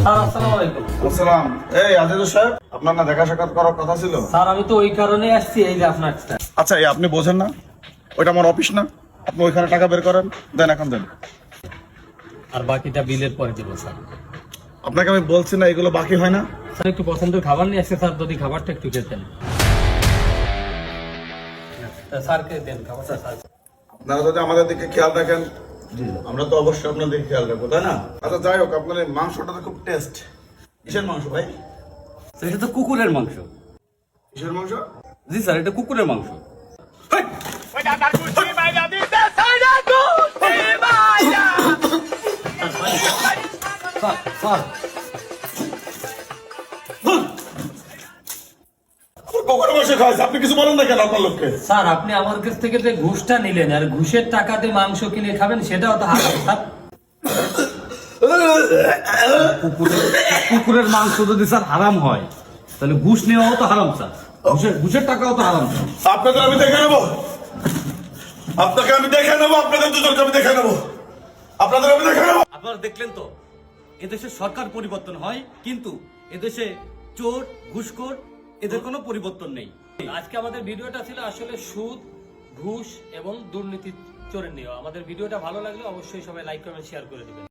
Sir আসসালামু আলাইকুম। আসসালাম। এই আজিজুর সাহেব, আপনার না দেখা সাক্ষাৎ করার কথা ছিল? স্যার আমি তো ওই কারণেই আসছি, এই যে আপনার আচ্ছা, এই আপনি বোঝেন না ওইটা আমার অফিস না? আপনি ওইখানে টাকা বের করেন, দেন এখন দেন। আর বাকিটা বিলের পরে দেবো স্যার। আপনাকে আমি বলছি না এগুলো বাকি হয় না? স্যার একটু পছন্দের খাবার নিয়ে আসছে স্যার, যদি খাবারটা একটু খেতেন। স্যারকে দেন খাবারটা স্যার। আপনারা যদি আমাদের দিকে খেয়াল রাখেন, আমরা তো অবশ্যই আপনার দিকে খেয়াল রাখবো, তাই না? আচ্ছা যাই হোক, আপনার এই মাংসটা তো খুব টেস্ট। কিসের মাংস ভাই? এটা তো কুকুরের মাংস। কিসের মাংস? জি স্যার, এটা কুকুরের মাংস। স্যার স্যার কুকুরের মাংস খাওয়াইছে, আপনি কিছু বলেন না কেন আপনার লোককে? স্যার, আপনি আমার কাছ থেকে যে ঘুষটা নিলেন আর ঘুষের টাকাতে মাংস কিনে খাবেন, সেটাও তো হারাম স্যার। কুকুরের মাংস যদি স্যার হারাম হয়, তাহলে ঘুষ নেওয়াও তো হারাম স্যার। ঘুষের টাকাও তো হারাম স্যার। আপনাদের আমি দেখে নেবো, আপনাকে আমি দেখে নেবো, আপনাদের দুজনকে আমি দেখে নেবো, আপনাদের আমি দেখে নেবো। আপনারা দেখলেন তো, এদেশে সরকার পরিবর্তন হয় কিন্তু এদেশে চোর ঘুষখোর এদের কোনো পরিবর্তন নেই। আজকে আমাদের ভিডিওটা ছিল আসলে সুদ, ঘুষ এবং দুর্নীতি চোরের নিয়ে। আমাদের ভিডিওটা ভালো লাগলে অবশ্যই সবাই লাইক কমেন্ট শেয়ার করে দিবেন।